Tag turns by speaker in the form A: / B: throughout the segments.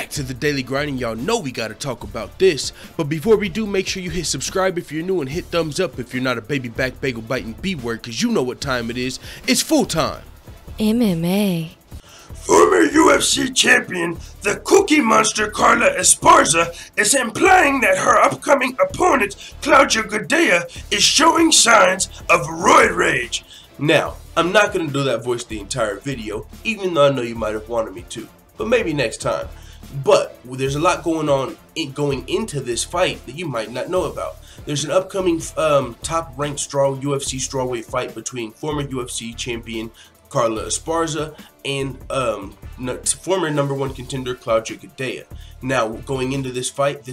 A: back to the daily grind, and y'all know we gotta talk about this. But before we do, make sure you hit subscribe if you're new and hit thumbs up if you're not a baby back bagel biting B word, cause you know what time it is. It's full time.
B: MMA.
C: Former UFC champion, the Cookie Monster Carla Esparza, is implying that her upcoming opponent, Claudia Gadelha, is showing signs of roid rage.
A: Now, I'm not gonna do that voice the entire video, even though I know you might have wanted me to. But maybe next time. But there's a lot going on going into this fight that you might not know about. There's an upcoming top-ranked UFC strawweight fight between former UFC champion Carla Esparza and former #1 contender Claudia Gadelha. Now, going into this fight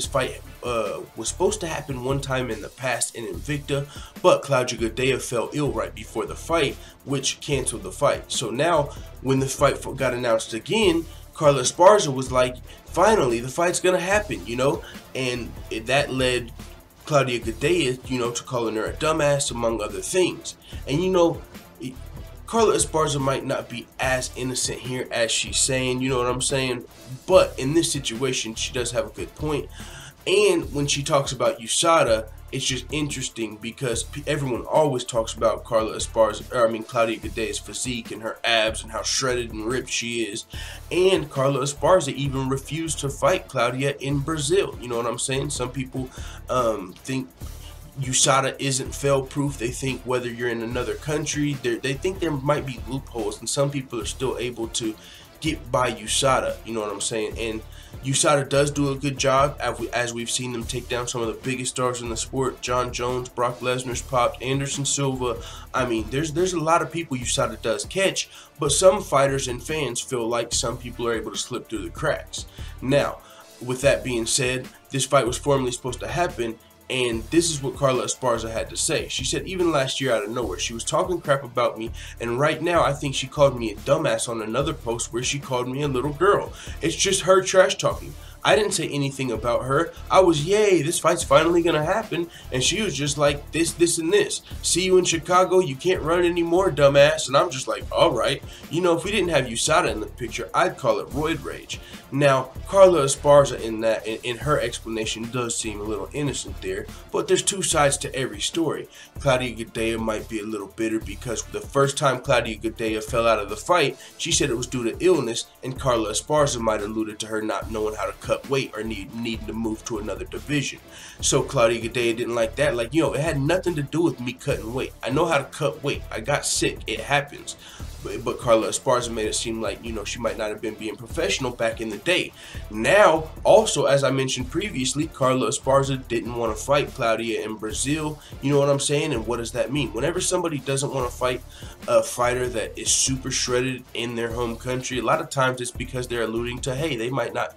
A: was supposed to happen one time in the past in Invicta, but Claudia Gadelha fell ill right before the fight, which canceled the fight. So now, when the fight got announced again, Carla Esparza was like, finally, the fight's gonna happen, you know? And that led Claudia Gadelha, you know, to calling her a dumbass, among other things. And, you know, Carla Esparza might not be as innocent here as she's saying, you know what I'm saying? But in this situation, she does have a good point. And when she talks about USADA, it's just interesting because everyone always talks about Claudia Gadelha's physique and her abs and how shredded and ripped she is. And Carla Esparza even refused to fight Claudia in Brazil. You know what I'm saying? Some people think USADA isn't fail-proof. They think whether you're in another country, they think there might be loopholes, and some people are still able to get by USADA. You know what I'm saying? And USADA does do a good job, as we've seen them take down some of the biggest stars in the sport. John Jones, Brock Lesnar's popped, Anderson Silva. I mean, there's a lot of people USADA does catch, but some fighters and fans feel like some people are able to slip through the cracks. Now, with that being said, this fight was formally supposed to happen, and this is what Carla Esparza had to say. She said, even last year out of nowhere, she was talking crap about me, and right now I think she called me a dumbass on another post where she called me a little girl. It's just her trash talking. I didn't say anything about her. I was, yay, this fight's finally gonna happen, and she was just like, this, and this. See you in Chicago, you can't run anymore, dumbass. And I'm just like, alright. You know, if we didn't have USADA in the picture, I'd call it roid rage. Now, Carla Esparza in her explanation does seem a little innocent there, but there's two sides to every story. Claudia Gadelha might be a little bitter because the first time Claudia Gadelha fell out of the fight, she said it was due to illness, and Carla Esparza might have alluded to her not knowing how to cut weight or needing to move to another division. So Claudia Gadelha didn't like that. Like, it had nothing to do with me cutting weight. I know how to cut weight. I got sick. It happens. But Carla Esparza made it seem like, she might not have been being professional back in the day. Now, also, as I mentioned previously, Carla Esparza didn't want to fight Claudia in Brazil. You know what I'm saying? And what does that mean? Whenever somebody doesn't want to fight a fighter that is super shredded in their home country, a lot of times it's because they're alluding to, hey, they might not,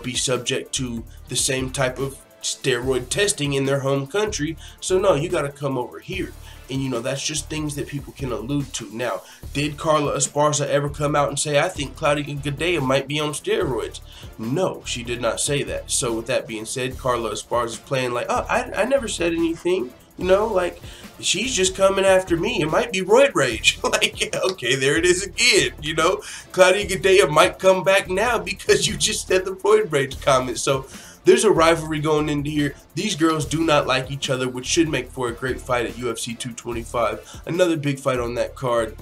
A: be subject to the same type of steroid testing in their home country. So no, you got to come over here. And that's just things that people can allude to. Now, did Carla Esparza ever come out and say, I think Claudia Gadelha might be on steroids? No, she did not say that. So with that being said, Carla Esparza is playing like, oh, I never said anything. Like, she's just coming after me. It might be roid rage. Like, yeah, okay, there it is again. Claudia Gadelha might come back now because you just said the roid rage comment. So there's a rivalry going into here. These girls do not like each other, which should make for a great fight at UFC 225. Another big fight on that card,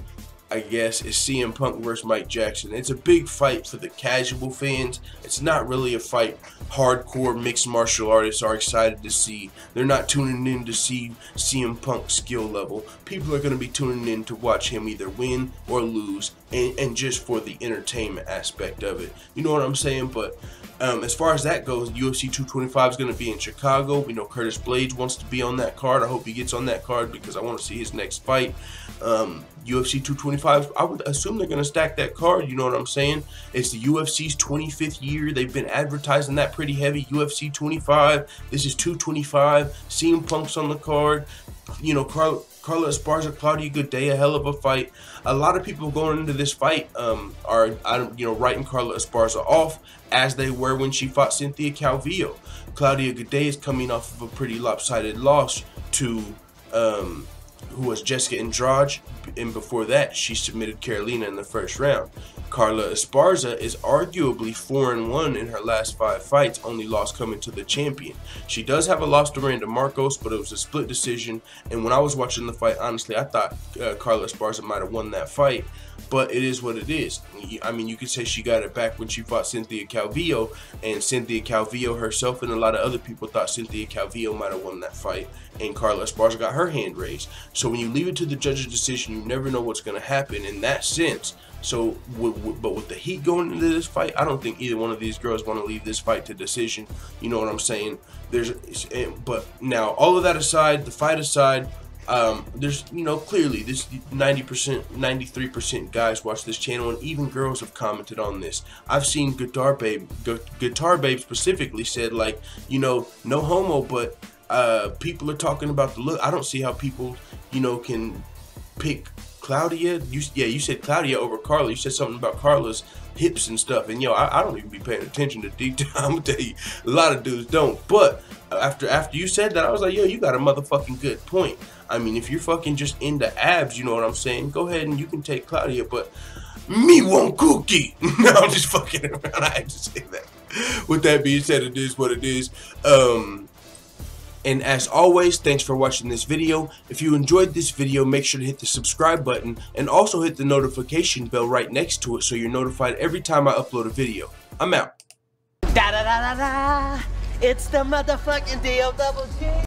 A: I guess, is CM Punk versus Mike Jackson. It's a big fight for the casual fans. It's not really a fight hardcore mixed martial artists are excited to see. They're not tuning in to see CM Punk's skill level. People are going to be tuning in to watch him either win or lose, and just for the entertainment aspect of it. You know what I'm saying? But as far as that goes, UFC 225 is going to be in Chicago. We know Curtis Blades wants to be on that card. I hope he gets on that card because I want to see his next fight. UFC 225, I would assume they're going to stack that card. You know what I'm saying? It's the UFC's 25th year. They've been advertising that pretty heavy. UFC 25. This is 225. CM Punk's on the card. Carla Esparza, Claudia Gadelha, hell of a fight. A lot of people going into this fight are writing Carla Esparza off as they were when she fought Cynthia Calvillo. Claudia Gadelha is coming off of a pretty lopsided loss to who was Jessica Andrade, and before that she submitted Carolina in the first round. Carla Esparza is arguably 4-1 in her last 5 fights, only loss coming to the champion. She does have a loss to Miranda Marcos, but it was a split decision, and when I was watching the fight, honestly, I thought Carla Esparza might have won that fight, but it is what it is. I mean, you could say she got it back when she fought Cynthia Calvillo, and Cynthia Calvillo herself and a lot of other people thought Cynthia Calvillo might have won that fight, and Carla Esparza got her hand raised. So when you leave it to the judge's decision, you never know what's going to happen in that sense. So, but with the heat going into this fight, I don't think either one of these girls want to leave this fight to decision. You know what I'm saying? But now, all of that aside, the fight aside, there's, you know, clearly this 90%, 93% guys watch this channel, and even girls have commented on this. I've seen Guitar Babe specifically said, like, you know, no homo, but people are talking about the look. I don't see how people, you know, can pick Claudia. You said Claudia over Carla. You said something about Carla's hips and stuff, and yo, I don't even be paying attention to detail. I'm gonna tell you, a lot of dudes don't. But after you said that, I was like, yo, you got a motherfucking good point. I mean, if you're fucking just into abs, you know what I'm saying, go ahead and you can take Claudia, but me want cookie. No, I'm just fucking around. I had to say that. With that being said, it is what it is. And as always, thanks for watching this video. If you enjoyed this video, make sure to hit the subscribe button and also hit the notification bell right next to it so you're notified every time I upload a video. I'm out.
D: Da da da da da. It's the motherfucking D-O-double-G.